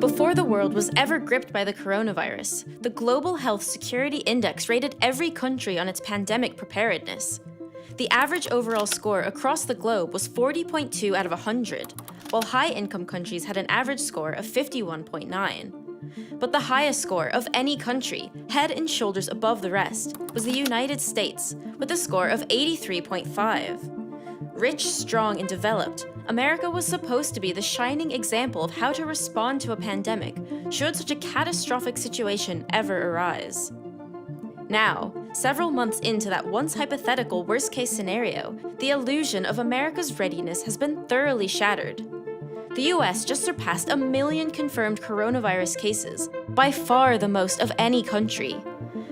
Before the world was ever gripped by the coronavirus, the Global Health Security Index rated every country on its pandemic preparedness. The average overall score across the globe was 40.2 out of 100, while high-income countries had an average score of 51.9. But the highest score of any country, head and shoulders above the rest, was the United States, with a score of 83.5. Rich, strong, and developed, America was supposed to be the shining example of how to respond to a pandemic should such a catastrophic situation ever arise. Now, several months into that once hypothetical worst-case scenario, the illusion of America's readiness has been thoroughly shattered. The US just surpassed 1 million confirmed coronavirus cases, by far the most of any country.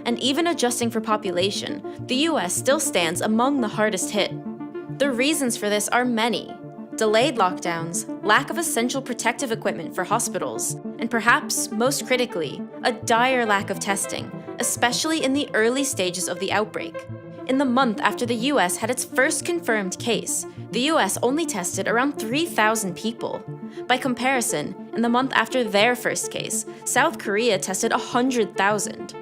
And even adjusting for population, the US still stands among the hardest hit. The reasons for this are many. Delayed lockdowns, lack of essential protective equipment for hospitals, and perhaps, most critically, a dire lack of testing, especially in the early stages of the outbreak. In the month after the US had its first confirmed case, the US only tested around 3,000 people. By comparison, in the month after their first case, South Korea tested 100,000.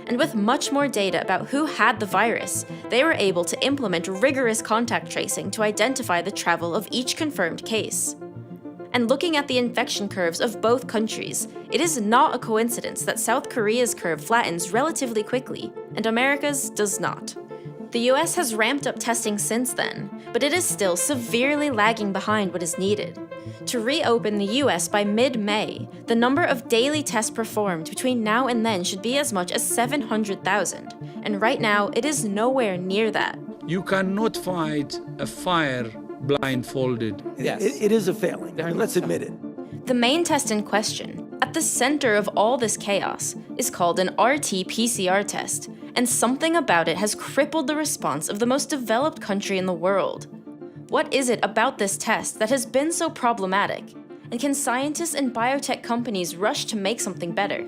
And with much more data about who had the virus, they were able to implement rigorous contact tracing to identify the travel of each confirmed case. And looking at the infection curves of both countries, it is not a coincidence that South Korea's curve flattens relatively quickly, and America's does not. The US has ramped up testing since then, but it is still severely lagging behind what is needed. To reopen the US by mid-May, the number of daily tests performed between now and then should be as much as 700,000, and right now it is nowhere near that. You cannot fight a fire blindfolded. Yes. It is a failing. Let's admit it. The main test in question, at the center of all this chaos, is called an RT-PCR test, and something about it has crippled the response of the most developed country in the world. What is it about this test that has been so problematic? And can scientists and biotech companies rush to make something better?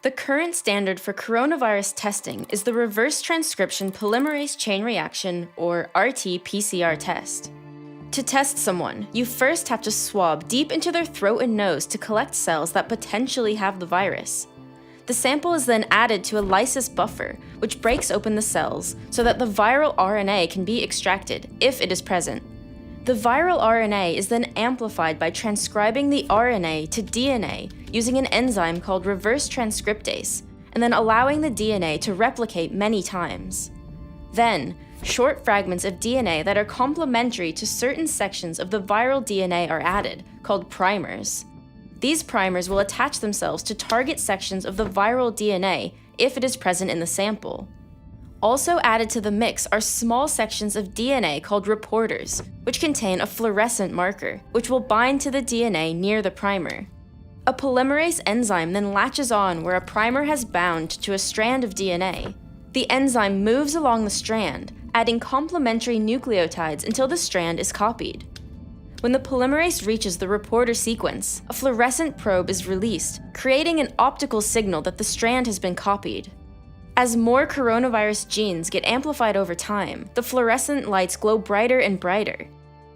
The current standard for coronavirus testing is the reverse transcription polymerase chain reaction, or RT-PCR test. To test someone, you first have to swab deep into their throat and nose to collect cells that potentially have the virus. The sample is then added to a lysis buffer, which breaks open the cells so that the viral RNA can be extracted, if it is present. The viral RNA is then amplified by transcribing the RNA to DNA using an enzyme called reverse transcriptase, and then allowing the DNA to replicate many times. Then, short fragments of DNA that are complementary to certain sections of the viral DNA are added, called primers. These primers will attach themselves to target sections of the viral DNA if it is present in the sample. Also added to the mix are small sections of DNA called reporters, which contain a fluorescent marker, which will bind to the DNA near the primer. A polymerase enzyme then latches on where a primer has bound to a strand of DNA. The enzyme moves along the strand, adding complementary nucleotides until the strand is copied. When the polymerase reaches the reporter sequence, a fluorescent probe is released, creating an optical signal that the strand has been copied. As more coronavirus genes get amplified over time, the fluorescent lights glow brighter and brighter.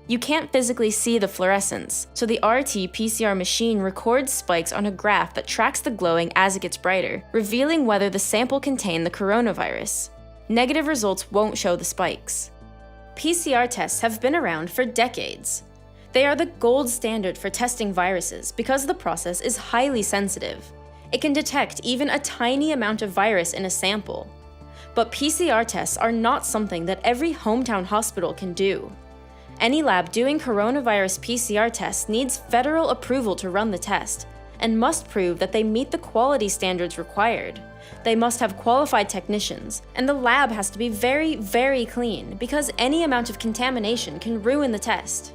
You can't physically see the fluorescence, so the RT-PCR machine records spikes on a graph that tracks the glowing as it gets brighter, revealing whether the sample contained the coronavirus. Negative results won't show the spikes. PCR tests have been around for decades. They are the gold standard for testing viruses because the process is highly sensitive. It can detect even a tiny amount of virus in a sample. But PCR tests are not something that every hometown hospital can do. Any lab doing coronavirus PCR tests needs federal approval to run the test, and must prove that they meet the quality standards required. They must have qualified technicians, and the lab has to be very, very clean because any amount of contamination can ruin the test.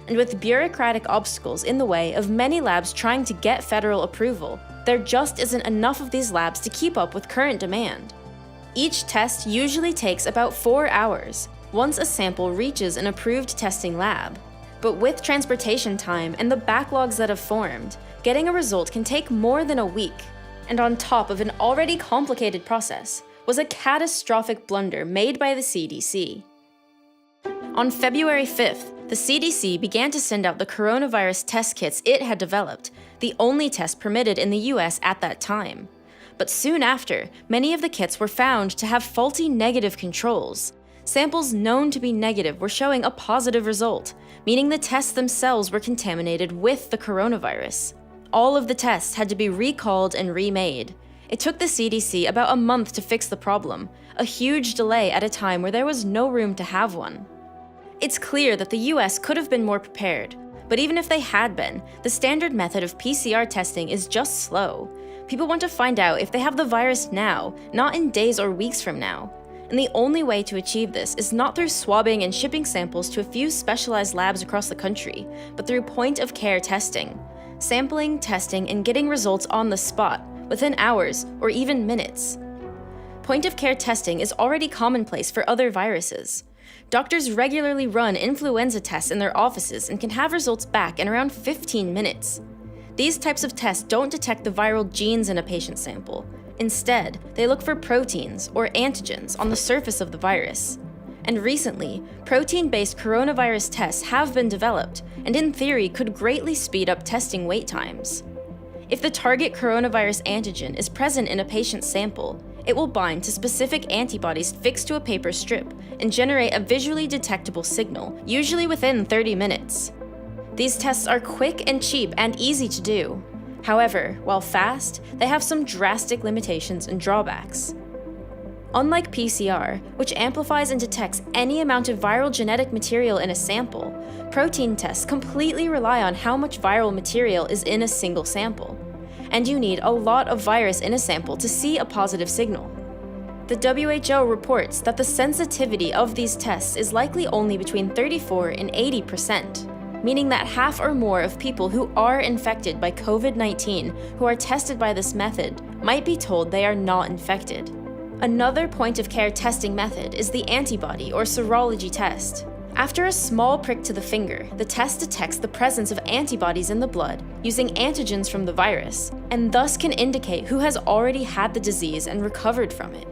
And with bureaucratic obstacles in the way of many labs trying to get federal approval, there just isn't enough of these labs to keep up with current demand. Each test usually takes about 4 hours, once a sample reaches an approved testing lab. But with transportation time and the backlogs that have formed, getting a result can take more than a week. And on top of an already complicated process was a catastrophic blunder made by the CDC. On February 5th, the CDC began to send out the coronavirus test kits it had developed, the only test permitted in the US at that time. But soon after, many of the kits were found to have faulty negative controls. Samples known to be negative were showing a positive result, meaning the tests themselves were contaminated with the coronavirus. All of the tests had to be recalled and remade. It took the CDC about a month to fix the problem, a huge delay at a time where there was no room to have one. It's clear that the US could have been more prepared, but even if they had been, the standard method of PCR testing is just slow. People want to find out if they have the virus now, not in days or weeks from now. And the only way to achieve this is not through swabbing and shipping samples to a few specialized labs across the country, but through point-of-care testing. Sampling, testing, and getting results on the spot, within hours or even minutes. Point-of-care testing is already commonplace for other viruses. Doctors regularly run influenza tests in their offices and can have results back in around 15 minutes. These types of tests don't detect the viral genes in a patient sample. Instead, they look for proteins, or antigens, on the surface of the virus. And recently, protein-based coronavirus tests have been developed, and in theory could greatly speed up testing wait times. If the target coronavirus antigen is present in a patient's sample, it will bind to specific antibodies fixed to a paper strip and generate a visually detectable signal, usually within 30 minutes. These tests are quick and cheap and easy to do. However, while fast, they have some drastic limitations and drawbacks. Unlike PCR, which amplifies and detects any amount of viral genetic material in a sample, protein tests completely rely on how much viral material is in a single sample. And you need a lot of virus in a sample to see a positive signal. The WHO reports that the sensitivity of these tests is likely only between 34 and 80%, meaning that half or more of people who are infected by COVID-19 who are tested by this method might be told they are not infected. Another point-of-care testing method is the antibody or serology test. After a small prick to the finger, the test detects the presence of antibodies in the blood using antigens from the virus, and thus can indicate who has already had the disease and recovered from it.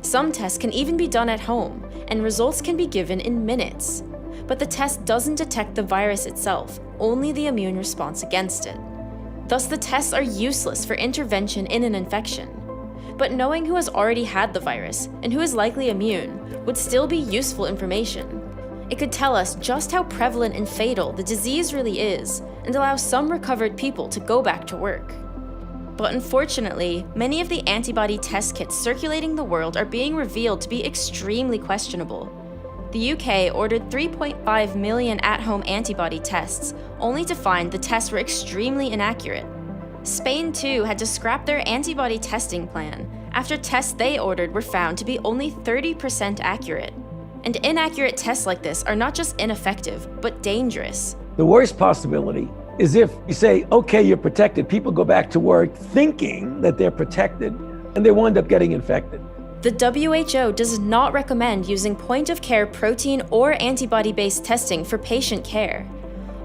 Some tests can even be done at home, and results can be given in minutes. But the test doesn't detect the virus itself, only the immune response against it. Thus, the tests are useless for intervention in an infection. But knowing who has already had the virus and who is likely immune would still be useful information. It could tell us just how prevalent and fatal the disease really is and allow some recovered people to go back to work. But unfortunately, many of the antibody test kits circulating the world are being revealed to be extremely questionable. The UK ordered 3.5 million at-home antibody tests, only to find the tests were extremely inaccurate. Spain too had to scrap their antibody testing plan after tests they ordered were found to be only 30% accurate. And inaccurate tests like this are not just ineffective, but dangerous. The worst possibility is if you say, okay, you're protected, people go back to work thinking that they're protected, and they wind up getting infected. The WHO does not recommend using point-of-care protein or antibody-based testing for patient care.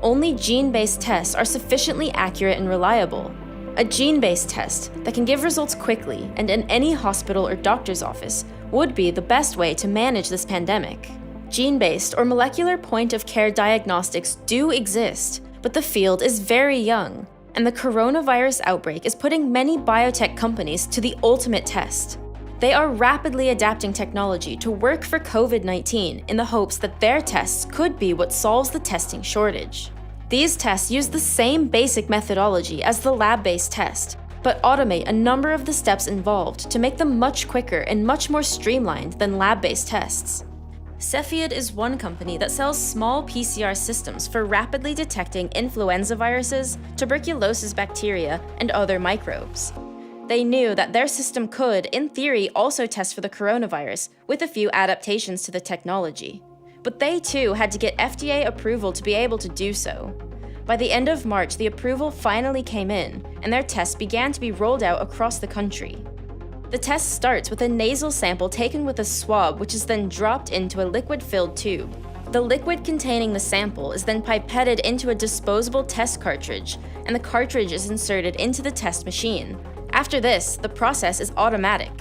Only gene-based tests are sufficiently accurate and reliable. A gene-based test that can give results quickly and in any hospital or doctor's office would be the best way to manage this pandemic. Gene-based or molecular point-of-care diagnostics do exist, but the field is very young, and the coronavirus outbreak is putting many biotech companies to the ultimate test. They are rapidly adapting technology to work for COVID-19 in the hopes that their tests could be what solves the testing shortage. These tests use the same basic methodology as the lab-based test, but automate a number of the steps involved to make them much quicker and much more streamlined than lab-based tests. Cepheid is one company that sells small PCR systems for rapidly detecting influenza viruses, tuberculosis bacteria, and other microbes. They knew that their system could, in theory, also test for the coronavirus, with a few adaptations to the technology. But they too had to get FDA approval to be able to do so. By the end of March, the approval finally came in, and their tests began to be rolled out across the country. The test starts with a nasal sample taken with a swab, which is then dropped into a liquid-filled tube. The liquid containing the sample is then pipetted into a disposable test cartridge, and the cartridge is inserted into the test machine. After this, the process is automatic.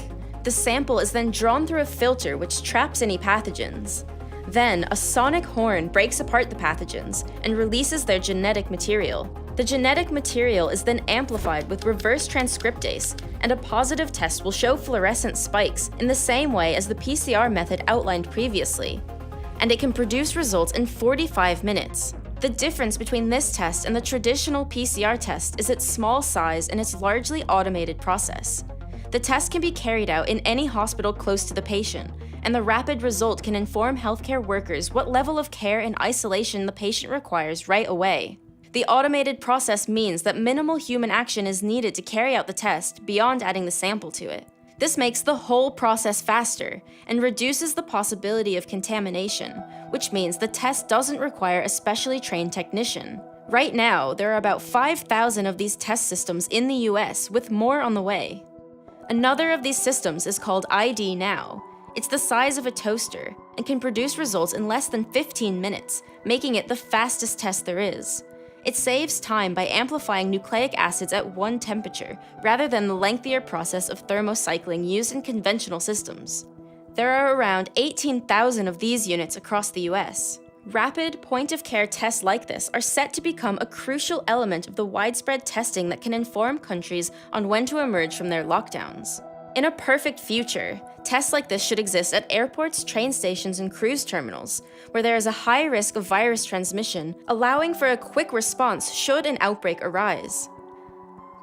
The sample is then drawn through a filter which traps any pathogens. Then, a sonic horn breaks apart the pathogens and releases their genetic material. The genetic material is then amplified with reverse transcriptase, and a positive test will show fluorescent spikes in the same way as the PCR method outlined previously. And it can produce results in 45 minutes. The difference between this test and the traditional PCR test is its small size and its largely automated process. The test can be carried out in any hospital close to the patient, and the rapid result can inform healthcare workers what level of care and isolation the patient requires right away. The automated process means that minimal human action is needed to carry out the test beyond adding the sample to it. This makes the whole process faster and reduces the possibility of contamination, which means the test doesn't require a specially trained technician. Right now, there are about 5,000 of these test systems in the US, with more on the way. Another of these systems is called ID Now. It's the size of a toaster and can produce results in less than 15 minutes, making it the fastest test there is. It saves time by amplifying nucleic acids at one temperature, rather than the lengthier process of thermocycling used in conventional systems. There are around 18,000 of these units across the US. Rapid point-of-care tests like this are set to become a crucial element of the widespread testing that can inform countries on when to emerge from their lockdowns. In a perfect future, tests like this should exist at airports, train stations, and cruise terminals, where there is a high risk of virus transmission, allowing for a quick response should an outbreak arise.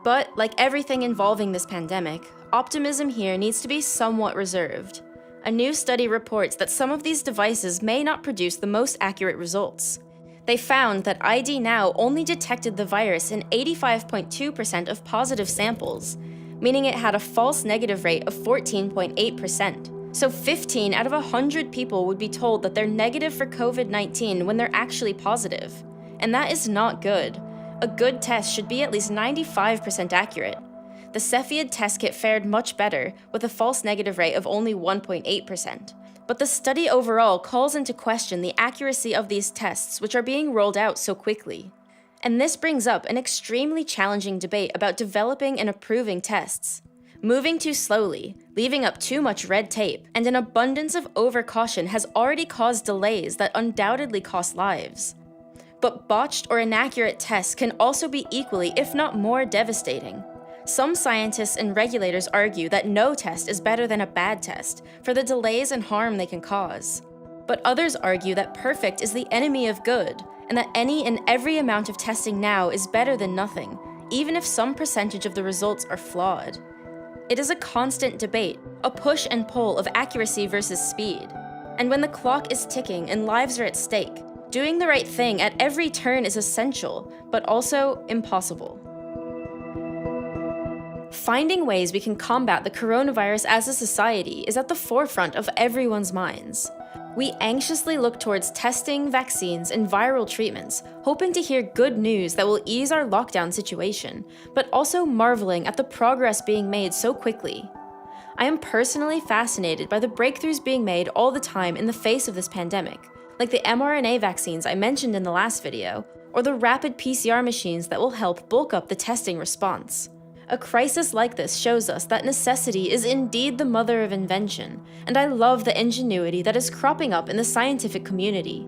But, like everything involving this pandemic, optimism here needs to be somewhat reserved. A new study reports that some of these devices may not produce the most accurate results. They found that ID Now only detected the virus in 85.2% of positive samples, meaning it had a false negative rate of 14.8%. So 15 out of 100 people would be told that they're negative for COVID-19 when they're actually positive. And that is not good. A good test should be at least 95% accurate. The Cepheid test kit fared much better, with a false negative rate of only 1.8%. But the study overall calls into question the accuracy of these tests, which are being rolled out so quickly. And this brings up an extremely challenging debate about developing and approving tests. Moving too slowly, leaving up too much red tape, and an abundance of overcaution has already caused delays that undoubtedly cost lives. But botched or inaccurate tests can also be equally, if not more, devastating. Some scientists and regulators argue that no test is better than a bad test for the delays and harm they can cause. But others argue that perfect is the enemy of good, and that any and every amount of testing now is better than nothing, even if some percentage of the results are flawed. It is a constant debate, a push and pull of accuracy versus speed. And when the clock is ticking and lives are at stake, doing the right thing at every turn is essential, but also impossible. Finding ways we can combat the coronavirus as a society is at the forefront of everyone's minds. We anxiously look towards testing, vaccines, and viral treatments, hoping to hear good news that will ease our lockdown situation, but also marveling at the progress being made so quickly. I am personally fascinated by the breakthroughs being made all the time in the face of this pandemic, like the mRNA vaccines I mentioned in the last video, or the rapid PCR machines that will help bulk up the testing response. A crisis like this shows us that necessity is indeed the mother of invention, and I love the ingenuity that is cropping up in the scientific community.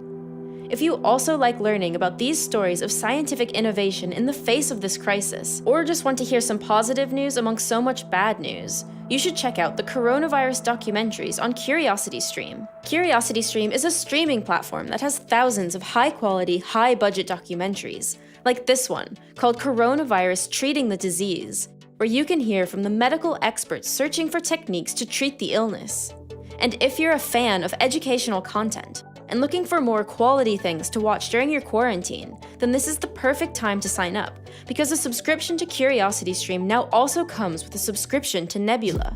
If you also like learning about these stories of scientific innovation in the face of this crisis, or just want to hear some positive news among so much bad news, you should check out the coronavirus documentaries on CuriosityStream. CuriosityStream is a streaming platform that has thousands of high-quality, high-budget documentaries, like this one, called Coronavirus Treating the Disease, where you can hear from the medical experts searching for techniques to treat the illness. And if you're a fan of educational content, and looking for more quality things to watch during your quarantine, then this is the perfect time to sign up, because a subscription to CuriosityStream now also comes with a subscription to Nebula.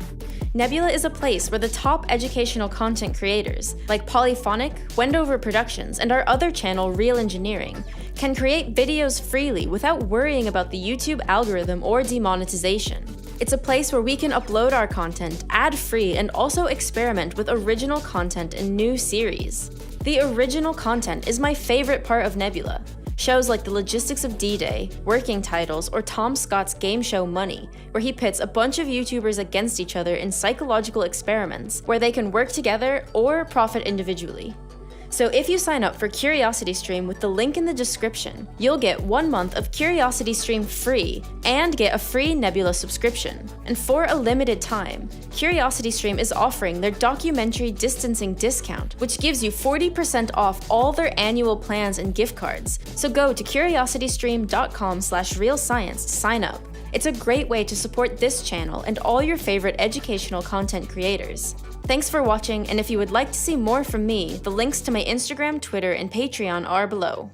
Nebula is a place where the top educational content creators, like Polyphonic, Wendover Productions, and our other channel Real Engineering, can create videos freely without worrying about the YouTube algorithm or demonetization. It's a place where we can upload our content ad-free and also experiment with original content and new series. The original content is my favorite part of Nebula. Shows like The Logistics of D-Day, Working Titles, or Tom Scott's game show Money, where he pits a bunch of YouTubers against each other in psychological experiments where they can work together or profit individually. So if you sign up for CuriosityStream with the link in the description, you'll get 1 month of CuriosityStream free and get a free Nebula subscription. And for a limited time, CuriosityStream is offering their documentary distancing discount, which gives you 40% off all their annual plans and gift cards. So go to curiositystream.com/realscience to sign up. It's a great way to support this channel and all your favorite educational content creators. Thanks for watching, and if you would like to see more from me, the links to my Instagram, Twitter, and Patreon are below.